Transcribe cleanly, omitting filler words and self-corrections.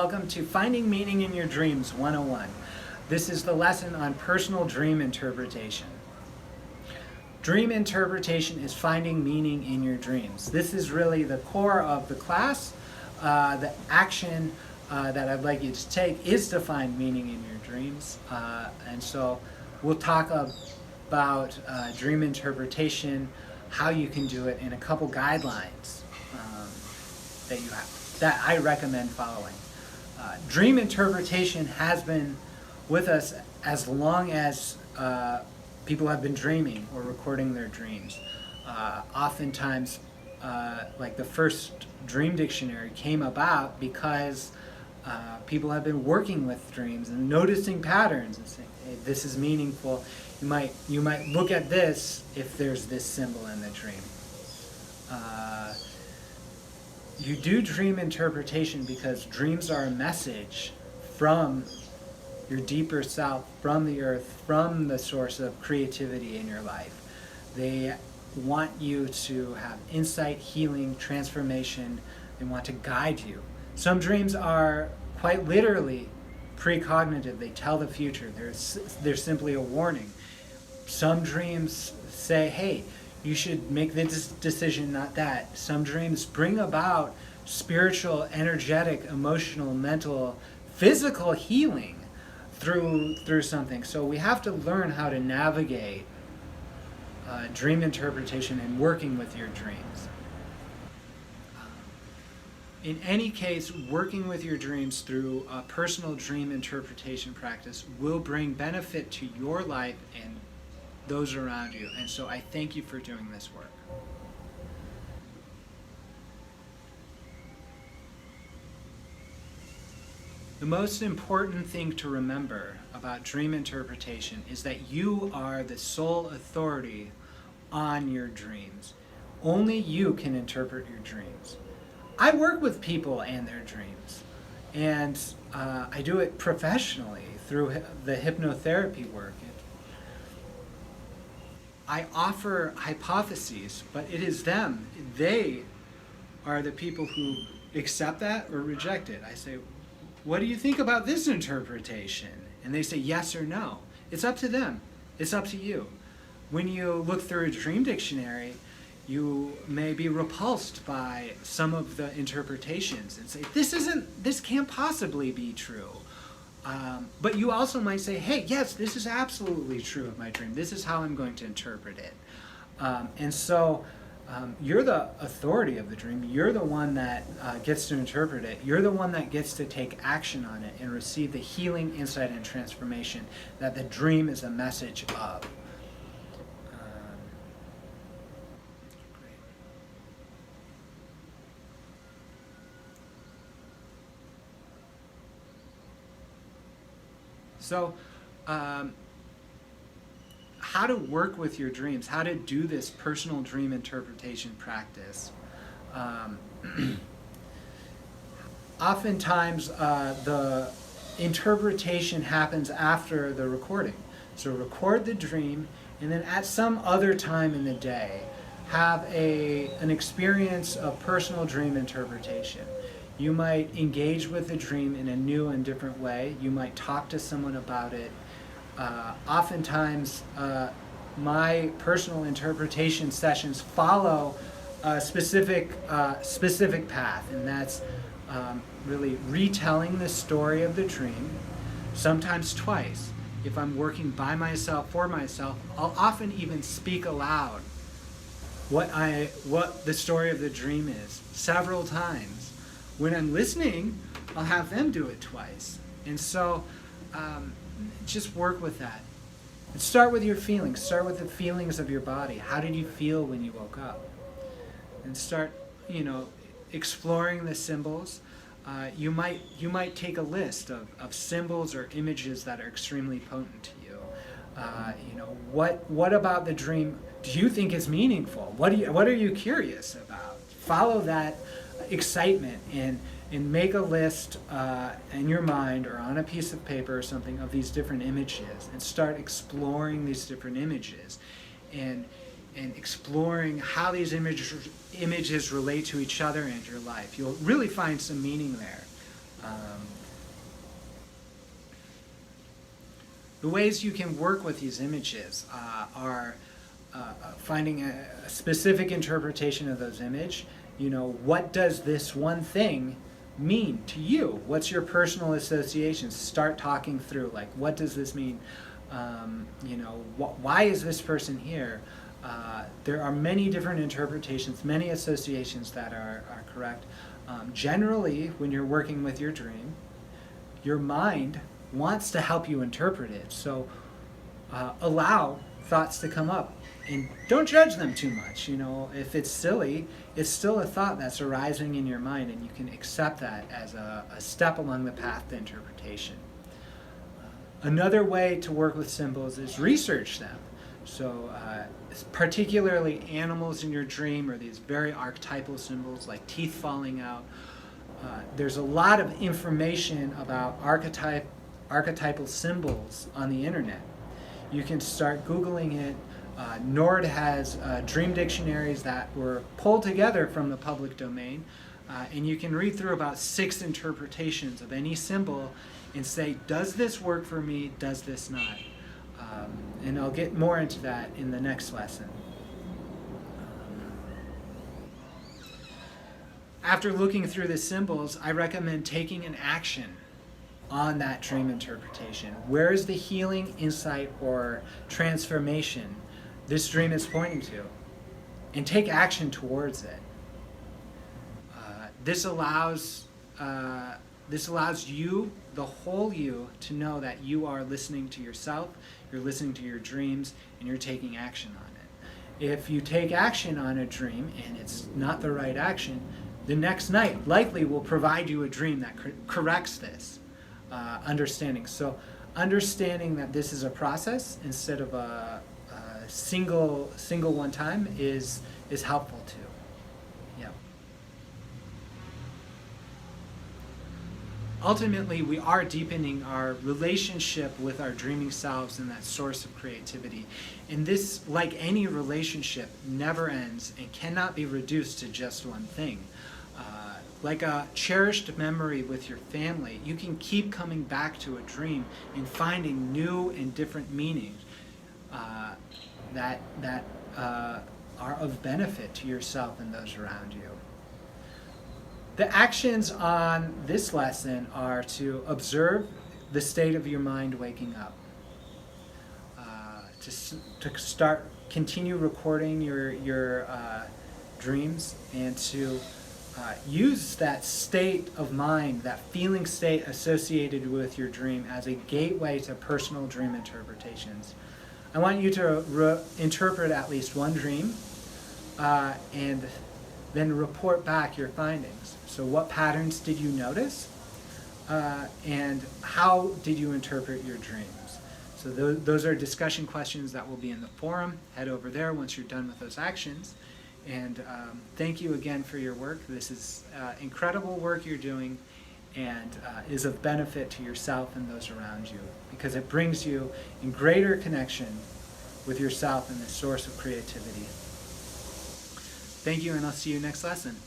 Welcome to Finding Meaning in Your Dreams 101. This is the lesson on personal dream interpretation. Dream interpretation is finding meaning in your dreams. This is really the core of the class. The action that I'd like you to take is to find meaning in your dreams. And so we'll talk about dream interpretation, how you can do it, and a couple guidelines that I recommend following. Dream interpretation has been with us as long as people have been dreaming or recording their dreams. Oftentimes, like the first dream dictionary came about because people have been working with dreams and noticing patterns and saying, hey, this is meaningful. You might look at this if there's this symbol in the dream. You do dream interpretation because dreams are a message from your deeper self, from the earth, from the source of creativity in your life. They want you to have insight, healing, transformation. They want to guide you. Some dreams are quite literally precognitive. They tell the future. They're simply a warning. Some dreams say, hey, you should make this decision, not that. Some dreams bring about spiritual, energetic, emotional, mental, physical healing through something. So we have to learn how to navigate dream interpretation and working with your dreams. In any case, working with your dreams through a personal dream interpretation practice will bring benefit to your life and those around you. And so I thank you for doing this work. The most important thing to remember about dream interpretation is that you are the sole authority on your dreams. Only you can interpret your dreams. I work with people and their dreams, and I do it professionally through the hypnotherapy work. I offer hypotheses, but it is them. They are the people who accept that or reject it. I say, what do you think about this interpretation? And they say yes or no. It's up to them. It's up to you. When you look through a dream dictionary, you may be repulsed by some of the interpretations and say, this can't possibly be true. But you also might say, hey, yes, this is absolutely true of my dream. This is how I'm going to interpret it. And so you're the authority of the dream. You're the one that gets to interpret it. You're the one that gets to take action on it and receive the healing, insight, and transformation that the dream is a message of. Great. So, how to work with your dreams, how to do this personal dream interpretation practice. Oftentimes, the interpretation happens after the recording. So record the dream, and then at some other time in the day, have an experience of personal dream interpretation. You might engage with the dream in a new and different way. You might talk to someone about it. Oftentimes, my personal interpretation sessions follow a specific path, and that's really retelling the story of the dream, sometimes twice. If I'm working by myself, for myself, I'll often even speak aloud what the story of the dream is several times. When I'm listening, I'll have them do it twice. And so just work with that. And start with your feelings. Start with the feelings of your body. How did you feel when you woke up? And start, exploring the symbols. You might take a list of symbols or images that are extremely potent to you. What about the dream do you think is meaningful? What are you curious about? Follow that excitement and make a list in your mind or on a piece of paper or something of these different images, and start exploring these different images and exploring how these images relate to each other and your life. You'll really find some meaning there. Um, the ways you can work with these images are finding a specific interpretation of those images. What does this one thing mean to you? What's your personal associations? Start talking through, like, what does this mean? Why is this person here? There are many different interpretations, many associations that are correct. Generally, when you're working with your dream, your mind wants to help you interpret it. So allow thoughts to come up and don't judge them too much. If it's silly, it's still a thought that's arising in your mind, and you can accept that as a step along the path to interpretation. Another way to work with symbols is research them. So particularly animals in your dream, or these very archetypal symbols like teeth falling out. There's a lot of information about archetypal symbols on the internet. You can start Googling it. Nord has dream dictionaries that were pulled together from the public domain, and you can read through about 6 interpretations of any symbol and say, does this work for me, does this not? And I'll get more into that in the next lesson. After looking through the symbols, I recommend taking an action on that dream interpretation. Where is the healing, insight, or transformation this dream is pointing to? And take action towards it. This allows you, the whole you, to know that you are listening to yourself, you're listening to your dreams, and you're taking action on it. If you take action on a dream and it's not the right action, the next night likely will provide you a dream that corrects this understanding. So understanding that this is a process instead of a single one time is helpful too. Yeah. Ultimately, we are deepening our relationship with our dreaming selves and that source of creativity. And this, like any relationship, never ends and cannot be reduced to just one thing. Like a cherished memory with your family, you can keep coming back to a dream and finding new and different meanings that are of benefit to yourself and those around you. The actions on this lesson are to observe the state of your mind waking up, to continue recording your dreams, and to use that state of mind, that feeling state associated with your dream, as a gateway to personal dream interpretations. I want you to interpret at least one dream and then report back your findings. So what patterns did you notice? And how did you interpret your dreams? So those are discussion questions that will be in the forum. Head over there once you're done with those actions. And thank you again for your work. This is incredible work you're doing, and is of benefit to yourself and those around you, because it brings you in greater connection with yourself and the source of creativity. Thank you, and I'll see you next lesson.